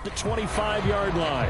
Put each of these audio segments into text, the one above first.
the 25-yard line.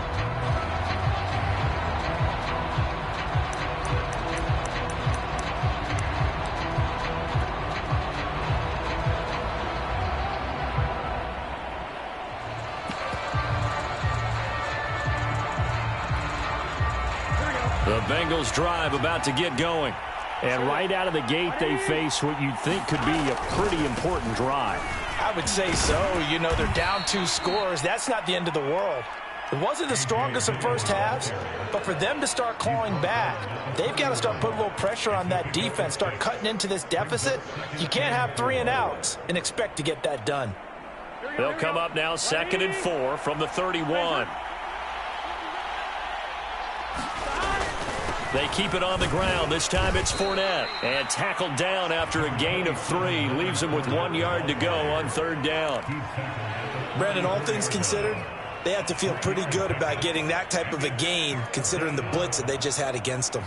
The Bengals drive about to get going. And right out of the gate, they face what you'd think could be a pretty important drive. I would say so. You know, they're down 2 scores. That's not the end of the world. It wasn't the strongest of first halves, but for them to start clawing back, they've got to start putting a little pressure on that defense, start cutting into this deficit. You can't have 3 and outs and expect to get that done. They'll come up now 2nd and 4 from the 31. They keep it on the ground. This time it's Fournette. And tackled down after a gain of 3. Leaves him with 1 yard to go on 3rd down. Brandon, all things considered, they have to feel pretty good about getting that type of a gain, considering the blitz that they just had against them.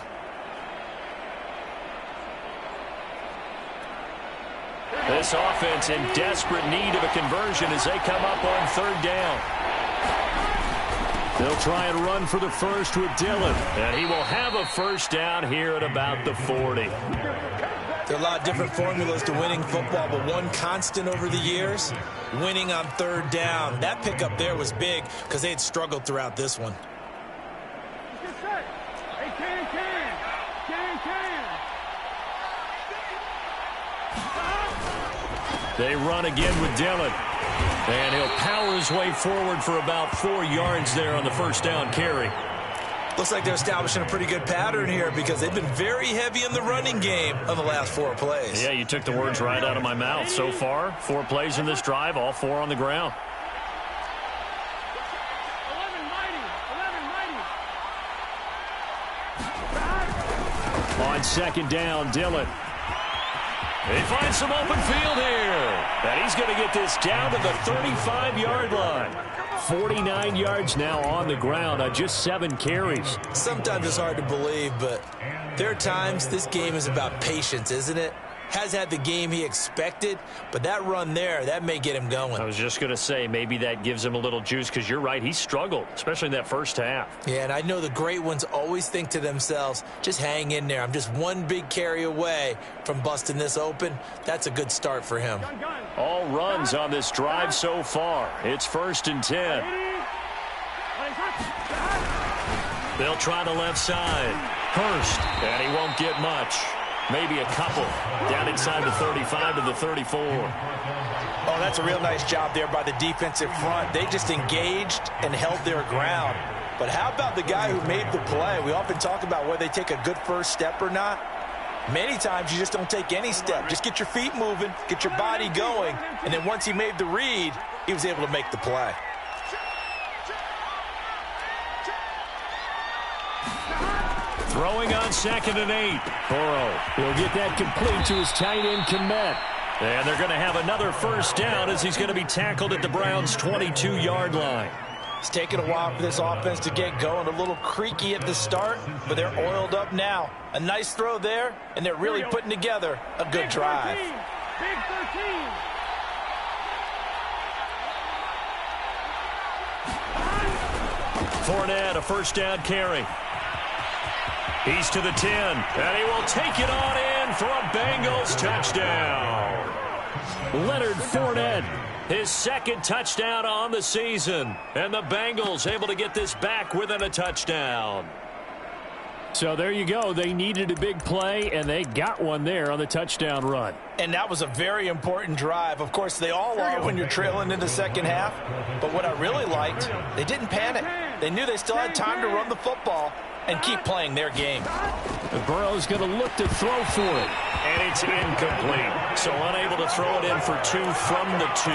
This offense in desperate need of a conversion as they come up on 3rd down. They'll try and run for the first with Dillon. And he will have a 1st down here at about the 40. There are a lot of different formulas to winning football, but one constant over the years, winning on 3rd down. That pickup there was big because they had struggled throughout this one. They run again with Dillon. And he'll power his way forward for about 4 yards there on the 1st down carry. Looks like they're establishing a pretty good pattern here because they've been very heavy in the running game on the last 4 plays. Yeah, you took the words right out of my mouth. So far, 4 plays in this drive, all 4 on the ground. On 2nd down, Dillon. He finds some open field here. And he's going to get this down to the 35-yard line. 49 yards now on the ground on just 7 carries. Sometimes it's hard to believe, but there are times this game is about patience, isn't it? Has had the game he expected, but that run there, that may get him going. I was just going to say, maybe that gives him a little juice because you're right, he struggled, especially in that 1st half. Yeah, and I know the great ones always think to themselves, just hang in there. I'm just one big carry away from busting this open. That's a good start for him. All runs on this drive so far. It's 1st and 10. They'll try the left side. Hurst, and he won't get much. Maybe a couple. Down inside the 35 to the 34. Oh, that's a real nice job there by the defensive front. They just engaged and held their ground. But how about the guy who made the play? We often talk about whether they take a good first step or not. Many times you just don't take any step. Just get your feet moving, get your body going, and then once he made the read, he was able to make the play. Throwing on 2nd and 8. Burrow, he'll get that complete to his tight end, Kmet. And they're going to have another 1st down as he's going to be tackled at the Browns' 22-yard line. It's taken a while for this offense to get going. A little creaky at the start, but they're oiled up now. A nice throw there, and they're really putting together a good drive. Big 13. Fournette, a 1st down carry. He's to the 10, and he will take it on in for a Bengals touchdown. Leonard Fournette, his 2nd touchdown on the season, and the Bengals able to get this back within a touchdown. So there you go. They needed a big play, and they got one there on the touchdown run. And that was a very important drive. Of course, they all are when you're trailing in the 2nd half. But what I really liked, they didn't panic. They knew they still had time to run the football and keep playing their game. And Burrow's going to look to throw for it. And it's incomplete. So unable to throw it in for 2 from the 2.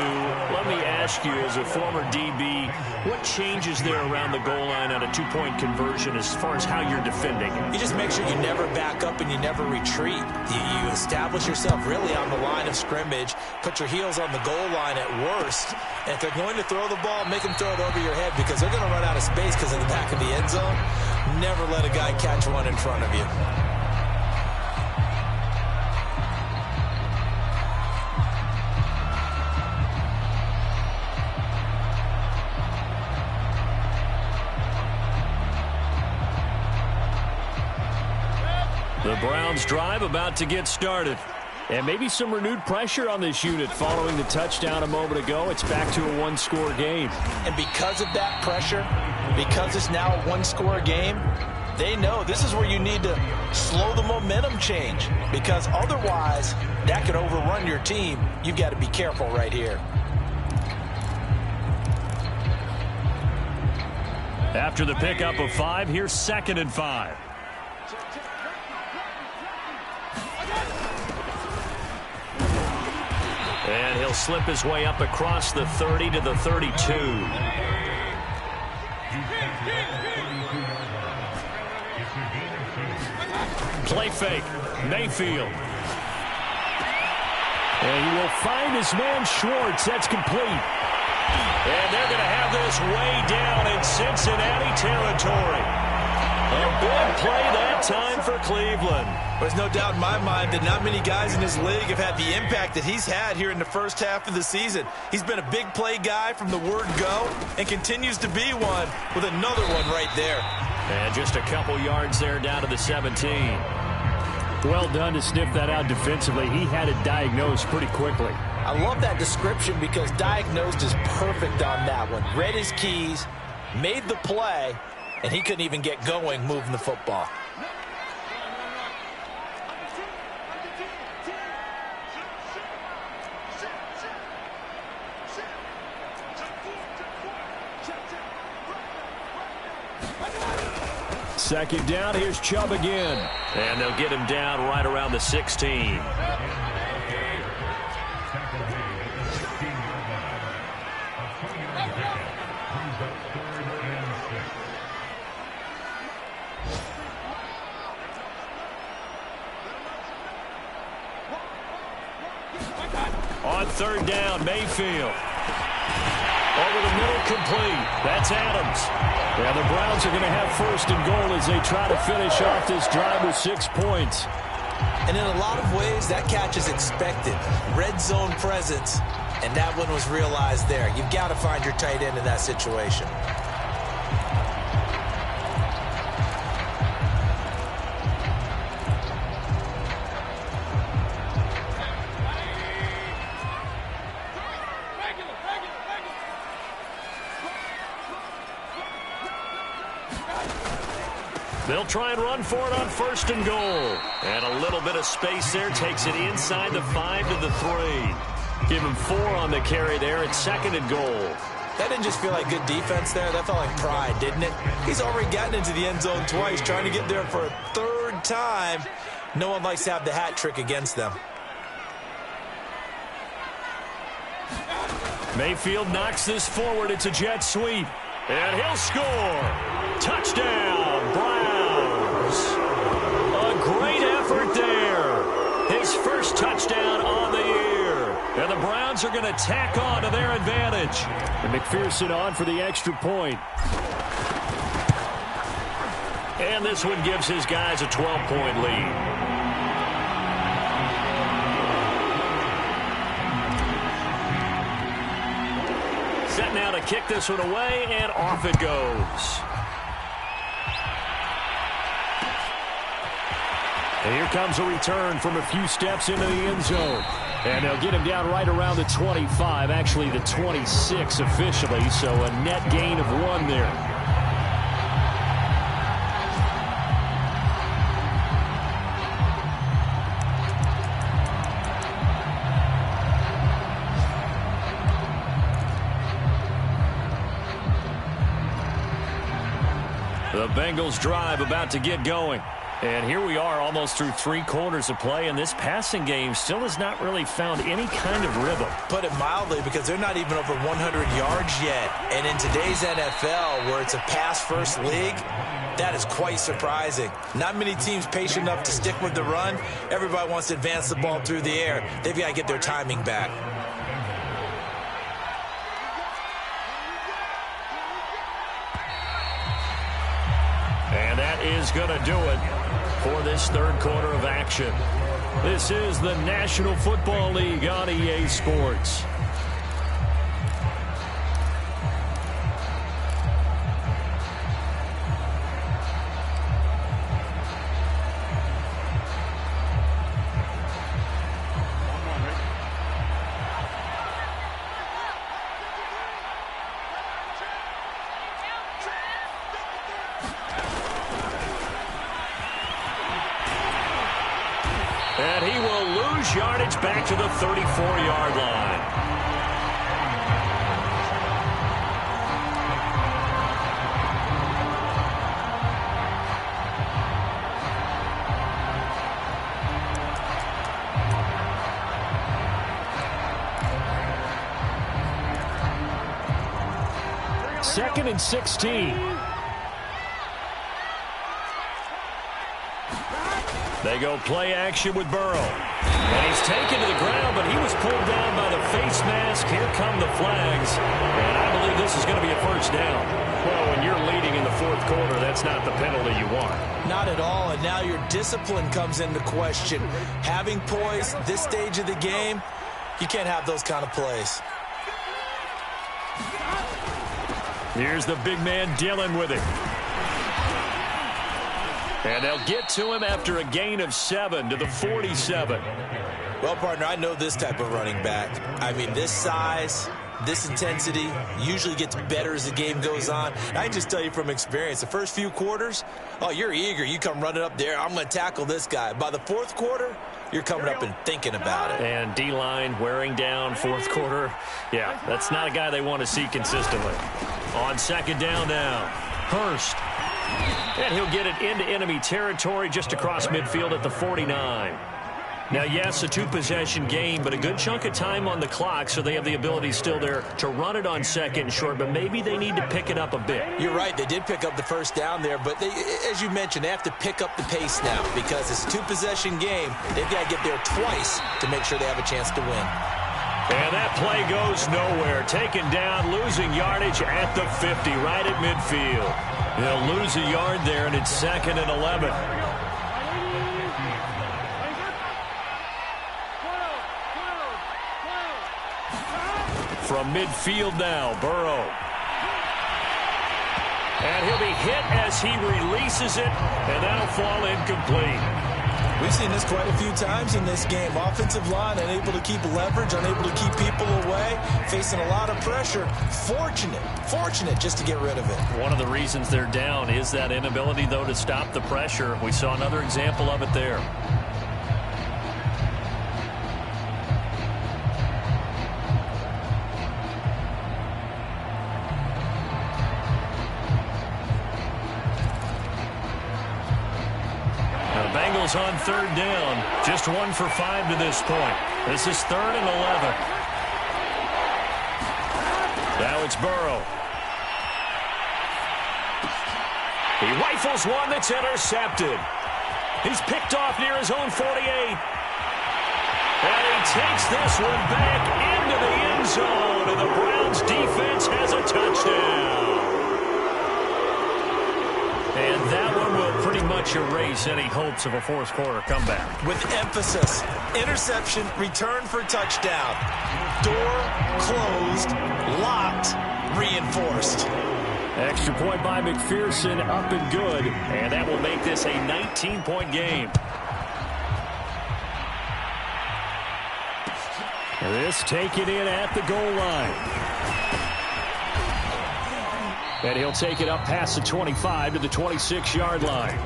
Let me ask you, as a former DB, what changes there around the goal line on a 2-point conversion as far as how you're defending? You just make sure you never back up and you never retreat. You establish yourself really on the line of scrimmage, put your heels on the goal line at worst. And if they're going to throw the ball, make them throw it over your head because they're going to run out of space because of the back of the end zone. Never let a guy catch one in front of you. The Browns drive about to get started. And maybe some renewed pressure on this unit following the touchdown a moment ago. It's back to a one-score game. And because of that pressure, because it's now a one-score game, they know this is where you need to slow the momentum change, because otherwise that could overrun your team. You've got to be careful right here. After the pickup of 5, here's 2nd and 5. And he'll slip his way up across the 30 to the 32. Play fake. Mayfield. And he will find his man Schwartz. That's complete. And they're going to have this way down in Cincinnati territory. A big play that time for Cleveland. There's no doubt in my mind that not many guys in this league have had the impact that he's had here in the first half of the season. He's been a big play guy from the word go and continues to be one with another one right there. And just a couple yards there down to the 17. Well done to sniff that out defensively. He had it diagnosed pretty quickly. I love that description because diagnosed is perfect on that one. Read his keys, made the play, and he couldn't even get going moving the football. Second down, here's Chubb again. And they'll get him down right around the 16. On 3rd down, Mayfield. Over the middle, complete. That's Adams. Yeah, the Browns are going to have 1st and goal as they try to finish off this drive with 6 points. And in a lot of ways, that catch is expected. Red zone presence, and that one was realized there. You've got to find your tight end in that situation. They'll try and run for it on 1st and goal. And a little bit of space there takes it inside the 5 to the 3. Give him 4 on the carry there. It's 2nd and goal. That didn't just feel like good defense there. That felt like pride, didn't it? He's already gotten into the end zone twice, trying to get there for a 3rd time. No one likes to have the hat trick against them. Mayfield knocks this forward. It's a jet sweep. And he'll score. Touchdown, Browns. A great effort there. His first touchdown on the year. And the Browns are going to tack on to their advantage. And McPherson on for the extra point. And this one gives his guys a 12-point lead. Set now to kick this one away, and off it goes. And here comes a return from a few steps into the end zone. And they'll get him down right around the 25, actually the 26 officially, so a net gain of 1 there. The Bengals drive about to get going. And here we are almost through 3 quarters of play, and this passing game still has not really found any kind of rhythm. Put it mildly, because they're not even over 100 yards yet. And in today's NFL, where it's a pass-first league, that is quite surprising. Not many teams patient enough to stick with the run. Everybody wants to advance the ball through the air. They've got to get their timing back. And that is going to do it for this 3rd quarter of action. This is the National Football League on EA Sports. And he will lose yardage back to the 34-yard line. Second and 16. They go play action with Burrow. And he's taken to the ground, but he was pulled down by the face mask. Here come the flags. And I believe this is going to be a first down. Well, when you're leading in the fourth quarter, that's not the penalty you want. Not at all, and now your discipline comes into question. Having poise this stage of the game, you can't have those kind of plays. Here's the big man Dillon with it. And they'll get to him after a gain of 7 to the 47. Well, partner, I know this type of running back. I mean, this size, this intensity usually gets better as the game goes on. And I can just tell you from experience, the first few quarters, oh, you're eager. You come running up there, I'm going to tackle this guy. By the fourth quarter, you're coming up and thinking about it. And D-line wearing down fourth quarter. Yeah, that's not a guy they want to see consistently. On second down now, Hurst. And he'll get it into enemy territory just across midfield at the 49. Now, yes, a two-possession game, but a good chunk of time on the clock, so they have the ability still there to run it on second and short, but maybe they need to pick it up a bit. You're right. They did pick up the first down there, but they, as you mentioned, they have to pick up the pace now because it's a two-possession game. They've got to get there twice to make sure they have a chance to win. And that play goes nowhere. Taken down, losing yardage at the 50, right at midfield. They'll lose a yard there, and it's second and 11. From midfield now, Burrow. And he'll be hit as he releases it, and that'll fall incomplete. We've seen this quite a few times in this game. Offensive line unable to keep leverage, unable to keep people away, facing a lot of pressure. Fortunate just to get rid of it. One of the reasons they're down is that inability, though, to stop the pressure. We saw another example of it there. On third down, just 1 for 5 to this point. This is third and 11. Now it's Burrow. He rifles one that's intercepted. He's picked off near his own 48. And he takes this one back into the end zone, and the Browns defense has a touchdown. And that one will pretty much erase any hopes of a fourth quarter comeback. With emphasis, interception, return for touchdown. Door closed, locked, reinforced. Extra point by McPherson, up and good. And that will make this a 19-point game. This taken in at the goal line. And he'll take it up past the 25 to the 26-yard line.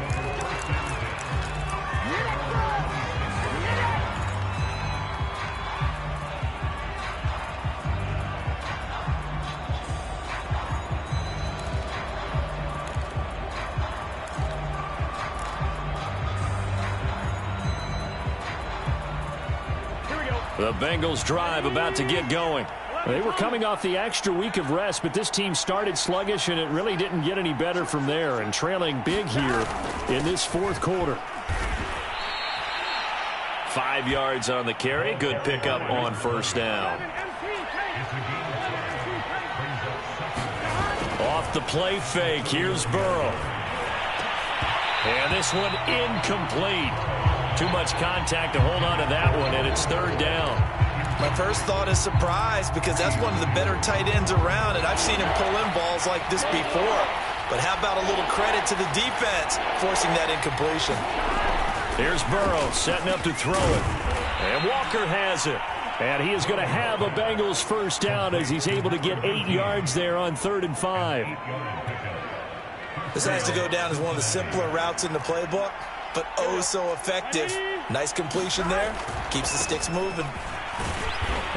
The Bengals drive about to get going. They were coming off the extra week of rest, but this team started sluggish, and it really didn't get any better from there, and trailing big here in this fourth quarter. 5 yards on the carry. Good pickup on first down. Off the play fake. Here's Burrow. And this one incomplete. Too much contact to hold on to that one, and it's third down. My first thought is surprise because that's one of the better tight ends around, and I've seen him pull in balls like this before. But how about a little credit to the defense forcing that incompletion? Here's Burrow setting up to throw it. And Walker has it. And he is going to have a Bengals first down as he's able to get 8 yards there on 3rd and 5. This has to go down as one of the simpler routes in the playbook. but oh so effective. Nice completion there. Keeps the sticks moving.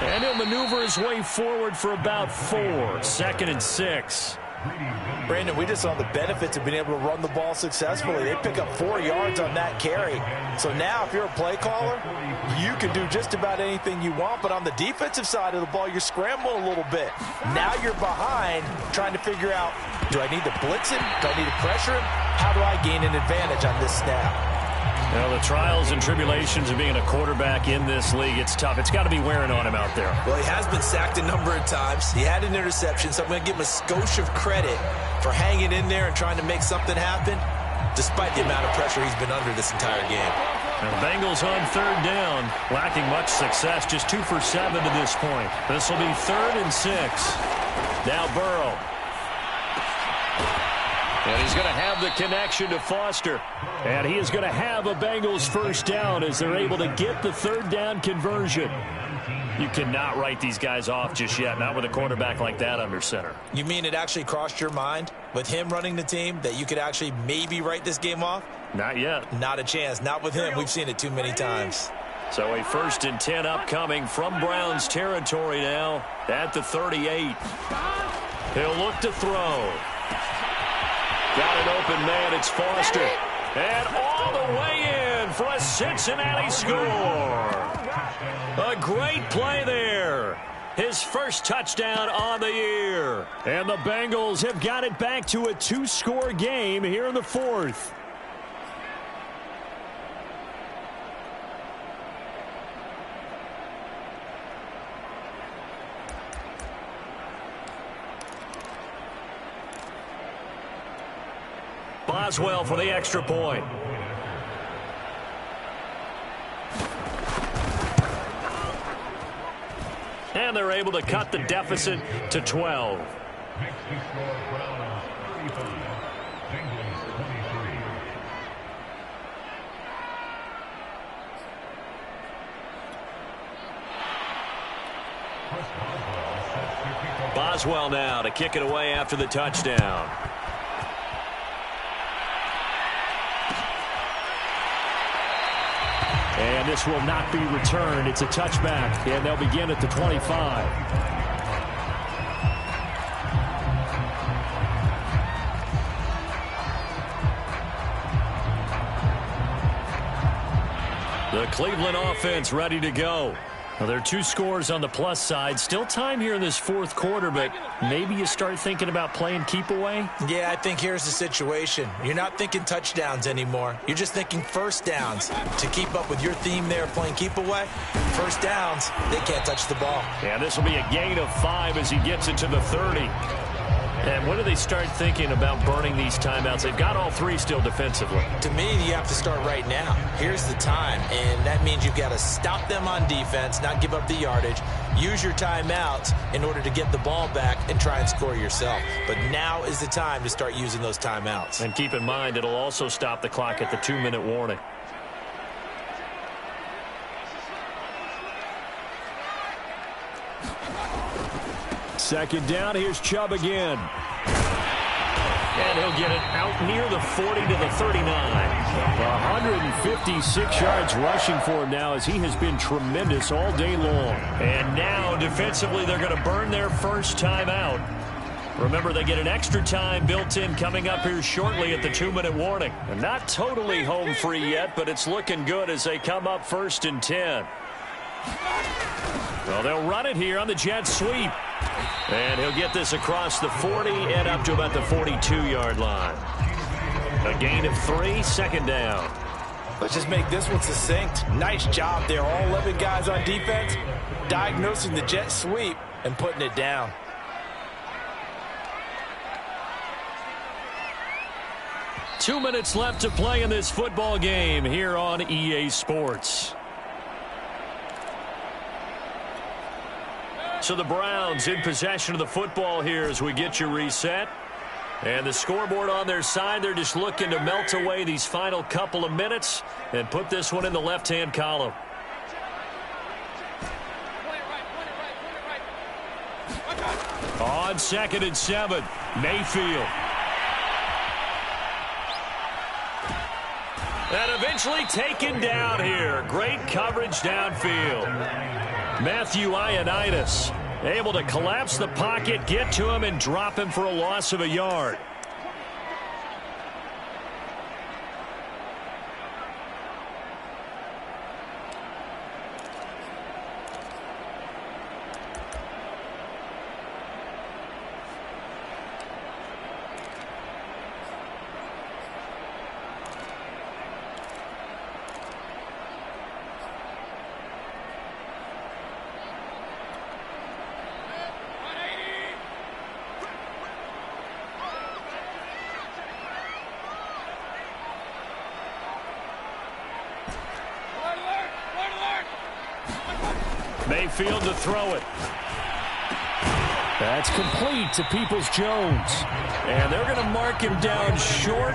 And he'll maneuver his way forward for about 4. 2nd and 6. Brandon, we just saw the benefits of being able to run the ball successfully. They pick up 4 yards on that carry. So now if you're a play caller, you can do just about anything you want. But on the defensive side of the ball, you're scrambling a little bit. Now you're behind trying to figure out, do I need to blitz him? Do I need to pressure him? How do I gain an advantage on this snap? Well, the trials and tribulations of being a quarterback in this league, it's tough. It's got to be wearing on him out there. Well, he has been sacked a number of times. He had an interception, so I'm going to give him a skosh of credit for hanging in there and trying to make something happen, despite the amount of pressure he's been under this entire game. And the Bengals on 3rd down, lacking much success, just 2 for 7 to this point. This will be 3rd and 6. Now Burrow. And he's going to have the connection to Foster. And he is going to have a Bengals first down as they're able to get the 3rd down conversion. You cannot write these guys off just yet, not with a quarterback like that under center. You mean it actually crossed your mind with him running the team that you could actually maybe write this game off? Not yet. Not a chance. Not with him. We've seen it too many times. So a 1st and 10 upcoming from Browns territory now at the 38. He'll look to throw. Got an open man. It's Foster. And all the way in for a Cincinnati score. A great play there. His first touchdown on the year. And the Bengals have got it back to a 2-score game here in the 4th. Boswell for the extra point. And they're able to cut the deficit to 12. Boswell now to kick it away after the touchdown. And this will not be returned. It's a touchback, and they'll begin at the 25. The Cleveland offense ready to go. Well, there are 2 scores on the plus side. Still time here in this 4th quarter, but maybe you start thinking about playing keep away? Yeah, I think here's the situation. You're not thinking touchdowns anymore. You're just thinking first downs. To keep up with your theme there playing keep away, first downs, they can't touch the ball. And this will be a gain of 5 as he gets it to the 30. And when do they start thinking about burning these timeouts? They've got all 3 still defensively. To me, you have to start right now. Here's the time, and that means you've got to stop them on defense, not give up the yardage, use your timeouts in order to get the ball back and try and score yourself. But now is the time to start using those timeouts. And keep in mind, it'll also stop the clock at the 2-minute warning. Second down, here's Chubb again. And he'll get it out near the 40 to the 39. 156 yards rushing for him now as he has been tremendous all day long. And now defensively they're going to burn their first time out. Remember, they get an extra time built in coming up here shortly at the 2-minute warning. And not totally home free yet, but it's looking good as they come up 1st and 10. Well, they'll run it here on the jet sweep. And he'll get this across the 40 and up to about the 42-yard line. A gain of 3, 2nd down. Let's just make this one succinct. Nice job there. All 11 guys on defense diagnosing the jet sweep and putting it down. Two minutes left to play in this football game here on EA Sports. So the Browns in possession of the football here as we get you reset. And the scoreboard on their side, they're just looking to melt away these final couple of minutes and put this one in the left-hand column. On 2nd and 7, Mayfield. And eventually taken down here. Great coverage downfield. Matthew Ioannidis able to collapse the pocket, get to him, and drop him for a loss of a yard. Mayfield to throw it. That's complete to Peoples-Jones. And they're going to mark him down short,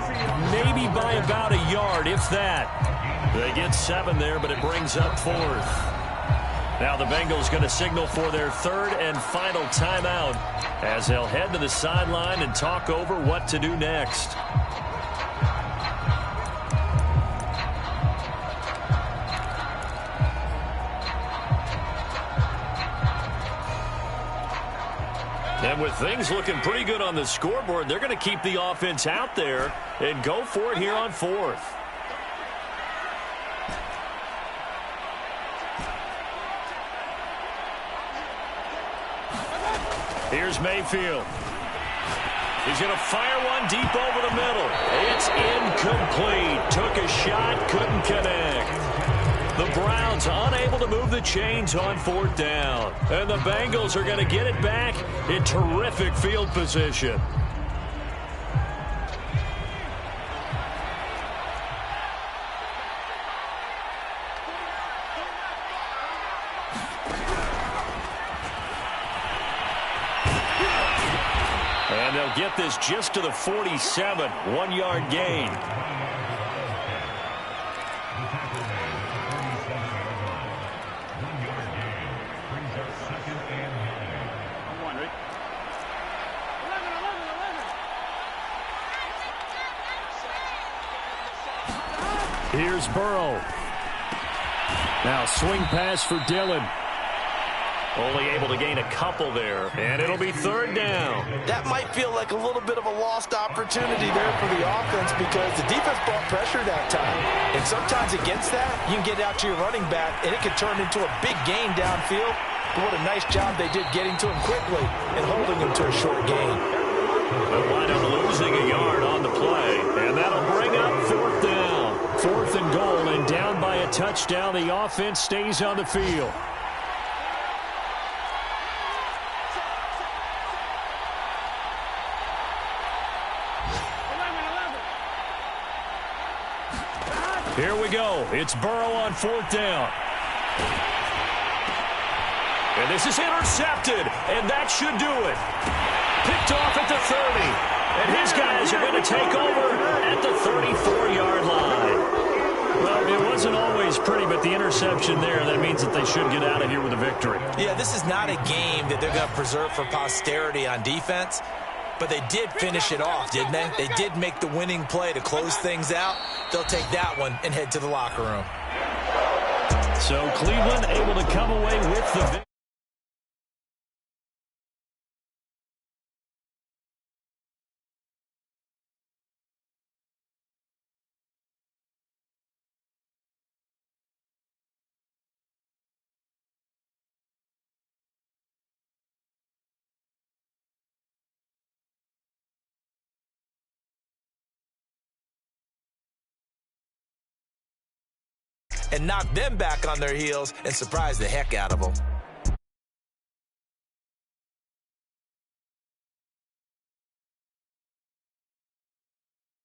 maybe by about a yard, if that. They get 7 there, but it brings up 4th. Now the Bengals going to signal for their 3rd and final timeout as they'll head to the sideline and talk over what to do next. And with things looking pretty good on the scoreboard, they're going to keep the offense out there and go for it here on 4th. Here's Mayfield. He's going to fire one deep over the middle. It's incomplete. Took a shot, couldn't connect. The Browns unable to move the chains on 4th down. And the Bengals are going to get it back in terrific field position. And they'll get this just to the 47. 1-yard gain. Here's Burrow. Now swing pass for Dillon. Only able to gain a couple there, and it'll be 3rd down. That might feel like a little bit of a lost opportunity there for the offense because the defense brought pressure that time. And sometimes against that, you can get out to your running back, and it could turn into a big gain downfield. But what a nice job they did getting to him quickly and holding him to a short gain. They'll wind up losing a yard on the play, and that'll bring up 4th down. 4th and goal, and down by a touchdown. The offense stays on the field. Here we go. It's Burrow on 4th down. And this is intercepted, and that should do it. Picked off at the 30. And his guys are going to take over at the 34-yard line. Well, it wasn't always pretty, but the interception there, that means that they should get out of here with a victory. Yeah, this is not a game that they're going to preserve for posterity on defense. But they did finish it off, didn't they? They did make the winning play to close things out. They'll take that one and head to the locker room. So Cleveland able to come away with the victory. And knock them back on their heels and surprise the heck out of them.